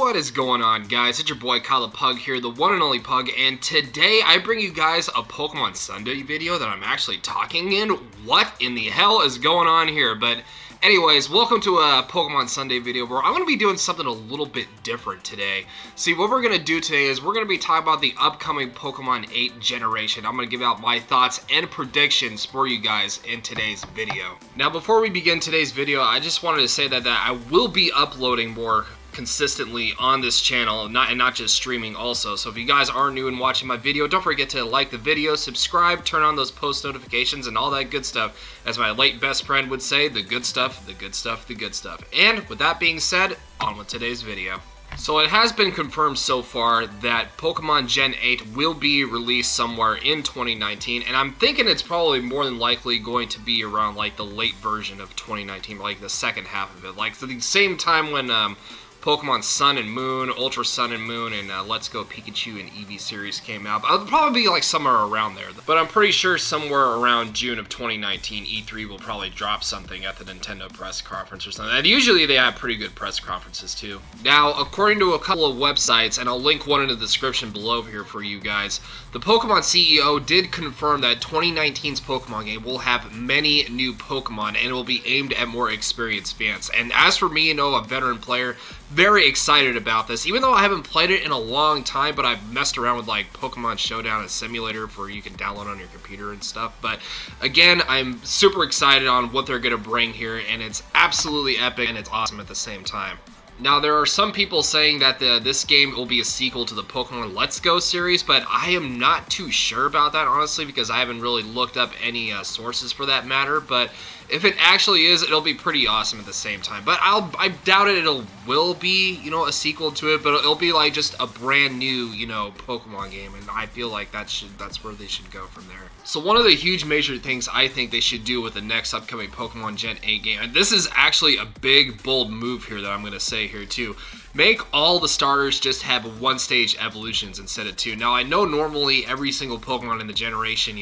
What is going on, guys? It's your boy Kyle the Pug here, the one and only Pug, and today I bring you guys a Pokemon Sunday video that I'm actually talking in. What in the hell is going on here? But anyways, welcome to a Pokemon Sunday video where I'm going to be doing something a little bit different today. See, what we're going to do today is we're going to be talking about the upcoming Pokemon 8 generation. I'm going to give out my thoughts and predictions for you guys in today's video. Now, before we begin today's video, I just wanted to say that I will be uploading more consistently on this channel, and not just streaming also. So if you guys are new and watching my video, don't forget to like the video, subscribe, turn on those post notifications, and all that good stuff. As my late best friend would say, the good stuff, the good stuff, the good stuff. And with that being said, on with today's video. So it has been confirmed so far that Pokemon Gen 8 will be released somewhere in 2019, and I'm thinking it's probably more than likely going to be around like the late version of 2019, like the second half of it, like the same time when Pokemon Sun and Moon, Ultra Sun and Moon, and Let's Go Pikachu and Eevee series came out. It'll probably be like somewhere around there. But I'm pretty sure somewhere around June of 2019, E3 will probably drop something at the Nintendo press conference or something. And usually they have pretty good press conferences too. Now, according to a couple of websites, and I'll link one in the description below here for you guys, the Pokemon CEO did confirm that 2019's Pokemon game will have many new Pokemon, and it will be aimed at more experienced fans. And as for me, a veteran player, very excited about this, even though I haven't played it in a long time, but I've messed around with like Pokemon Showdown and Simulator for you can download on your computer and stuff. But again, I'm super excited on what they're gonna bring here, and it's absolutely epic and it's awesome at the same time. Now, there are some people saying that this game will be a sequel to the Pokemon Let's Go series, but I am not too sure about that, honestly, because I haven't really looked up any sources for that matter. But if it actually is, it'll be pretty awesome at the same time. But I doubt it will be, a sequel to it, but it'll be like just a brand new, Pokemon game, and I feel like that's where they should go from there. So one of the huge major things I think they should do with the next upcoming Pokemon Gen 8 game, and this is actually a big, bold move here that I'm going to say here too, make all the starters just have one-stage evolutions instead of two. Now, I know normally every single Pokemon in the generation,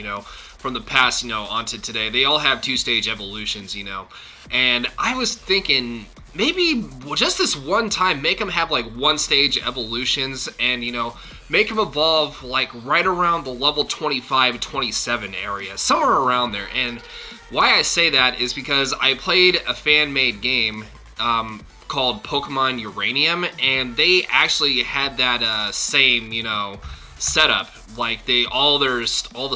from the past, onto today, they all have two-stage evolutions, and I was thinking maybe just this one time make them have like one-stage evolutions and, make them evolve like right around the level 25, 27 area, somewhere around there. And why I say that is because I played a fan-made game called Pokemon Uranium, and they actually had that same, setup. Like all the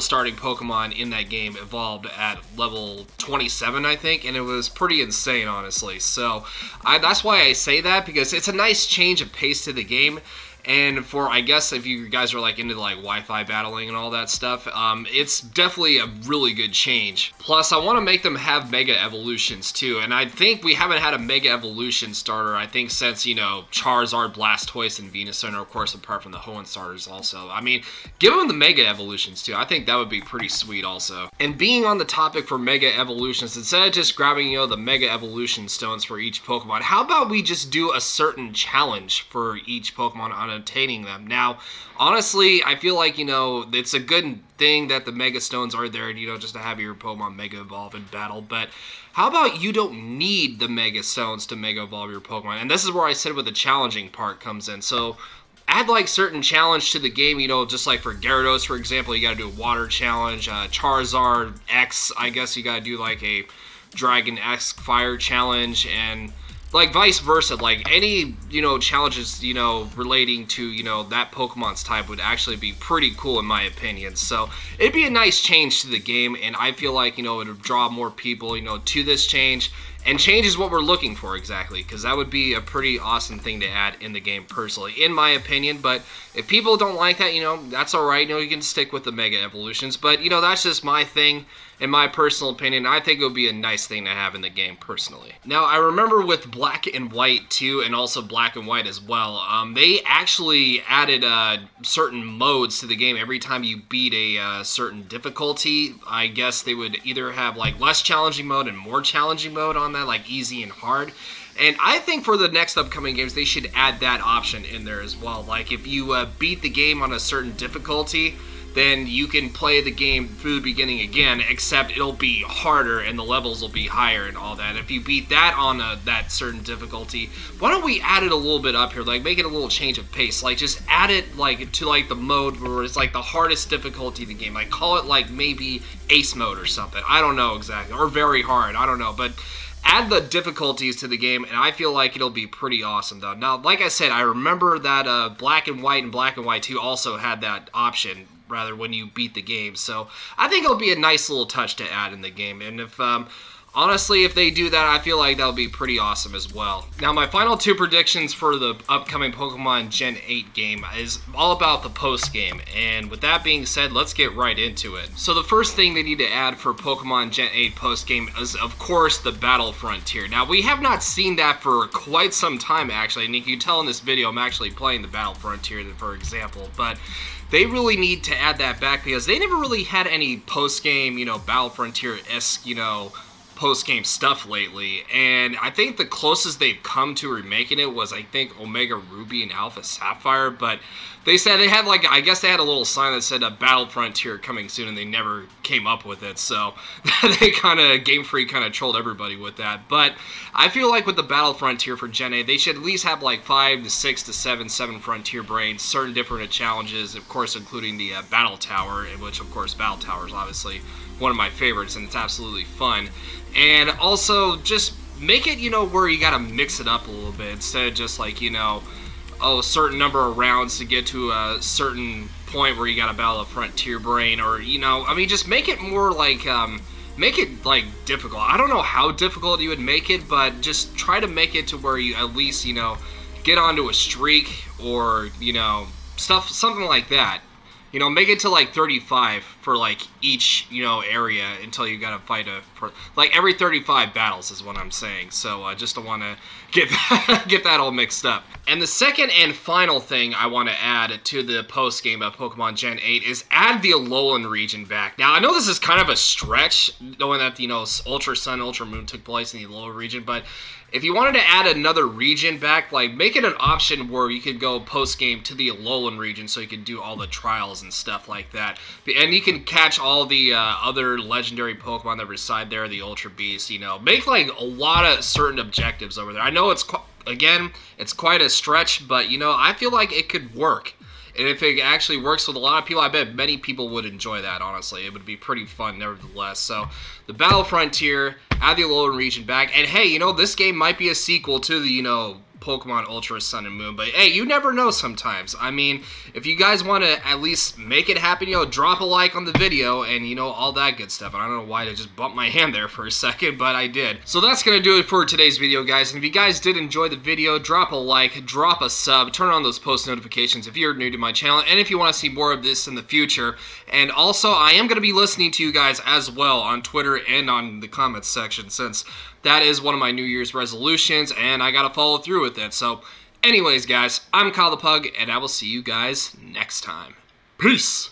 starting Pokemon in that game evolved at level 27, I think, and it was pretty insane, honestly. So that's why I say that, because it's a nice change of pace to the game. And for, I guess, if you guys are like into like Wi-Fi battling and all that stuff, it's definitely a really good change. Plus, I want to make them have Mega Evolutions too, and I think we haven't had a Mega Evolution starter, I think, since, Charizard, Blastoise, and Venusaur, and of course, apart from the Hoenn starters also. I mean, give them the Mega Evolutions too. I think that would be pretty sweet also. And being on the topic for Mega Evolutions, instead of just grabbing, the Mega Evolution stones for each Pokemon, how about we just do a certain challenge for each Pokemon on obtaining them? Now, honestly, I feel like, it's a good thing that the Mega Stones are there, just to have your Pokemon Mega Evolve in battle, but how about you don't need the Mega Stones to Mega Evolve your Pokemon? And this is where I said where the challenging part comes in. So add like certain challenge to the game, just like for Gyarados, for example, you gotta do a water challenge. Charizard X, I guess you gotta do like a Dragon-esque fire challenge, and like vice versa, like any, challenges, relating to, that Pokemon's type would actually be pretty cool in my opinion. So it'd be a nice change to the game, and I feel like, it would draw more people, to this change. And change is what we're looking for exactly, because that would be a pretty awesome thing to add in the game personally, in my opinion. But if people don't like that, that's alright, you can stick with the Mega Evolutions. But, that's just my thing, in my personal opinion. I think it would be a nice thing to have in the game personally. Now, I remember with Black and White too, and also Black and White as well, they actually added certain modes to the game every time you beat a certain difficulty. I guess they would either have like less challenging mode and more challenging mode on that, like easy and hard. And I think for the next upcoming games, they should add that option in there as well. Like if you beat the game on a certain difficulty, then you can play the game through the beginning again, except it'll be harder and the levels will be higher and all that. If you beat that on that certain difficulty, why don't we add it a little bit up here, like make it a little change of pace, like just add it like to like the mode where it's like the hardest difficulty in the game, like call it like maybe ace mode or something, I don't know exactly, or very hard, I don't know, but add the difficulties to the game, and I feel like it'll be pretty awesome, though. Now, like I said, I remember that Black and White and Black and White 2 also had that option, rather, when you beat the game. So I think it'll be a nice little touch to add in the game. And if honestly, if they do that, I feel like that'll be pretty awesome as well. Now, my final two predictions for the upcoming Pokemon Gen 8 game is all about the post-game. And with that being said, let's get right into it. So the first thing they need to add for Pokemon Gen 8 post-game is, of course, the Battle Frontier. Now, we have not seen that for quite some time, actually. And you can tell in this video, I'm actually playing the Battle Frontier, for example. But they really need to add that back because they never really had any post-game, you know, Battle Frontier-esque, you know, post-game stuff lately, and I think the closest they've come to remaking it was, I think, Omega Ruby and Alpha Sapphire, but they said they had, like, I guess they had a little sign that said a Battle Frontier coming soon, and they never came up with it, so they kind of, Game Freak kind of trolled everybody with that. But I feel like with the Battle Frontier for Gen 8, they should at least have, like, 5 to 6 to 7 Frontier Brains, certain different challenges, of course, including the Battle Tower, in which, of course, Battle Tower is obviously one of my favorites, and it's absolutely fun. And also, just make it, you know, where you gotta mix it up a little bit, instead of just, like, you know, oh, a certain number of rounds to get to a certain point where you gotta battle a Frontier Brain, or, you know, I mean, just make it more, like, make it, like, difficult. I don't know how difficult you would make it, but just try to make it to where you at least, you know, get onto a streak, or, you know, something like that. You know, make it to like 35 for like each, you know, area until you gotta fight like every 35 battles is what I'm saying. So just don't want to get that all mixed up. And the second and final thing I want to add to the post game of Pokemon Gen 8 is add the Alolan region back. Now I know this is kind of a stretch, knowing that, you know, Ultra Sun, Ultra Moon took place in the Alolan region, but if you wanted to add another region back, like, make it an option where you could go post-game to the Alolan region so you can do all the trials and stuff like that. And you can catch all the other legendary Pokemon that reside there, the Ultra Beasts, you know. Make, like, a lot of certain objectives over there. I know it's, again, it's quite a stretch, but, you know, I feel like it could work. And if it actually works with a lot of people, I bet many people would enjoy that, honestly. It would be pretty fun, nevertheless. So, the Battle Frontier, add the Alolan region back. And hey, you know, this game might be a sequel to the, you know, Pokemon Ultra Sun and Moon, but hey, you never know sometimes. I mean, if you guys want to at least make it happen, you know, drop a like on the video and, you know, all that good stuff. And I don't know why I just bumped my hand there for a second, but I did. So that's going to do it for today's video, guys. And if you guys did enjoy the video, drop a like, drop a sub, turn on those post notifications if you're new to my channel, and if you want to see more of this in the future. And also, I am going to be listening to you guys as well on Twitter and on the comments section, since that is one of my New Year's resolutions, and I gotta follow through with it. So, anyways, guys, I'm Kyle the Pug, and I will see you guys next time. Peace!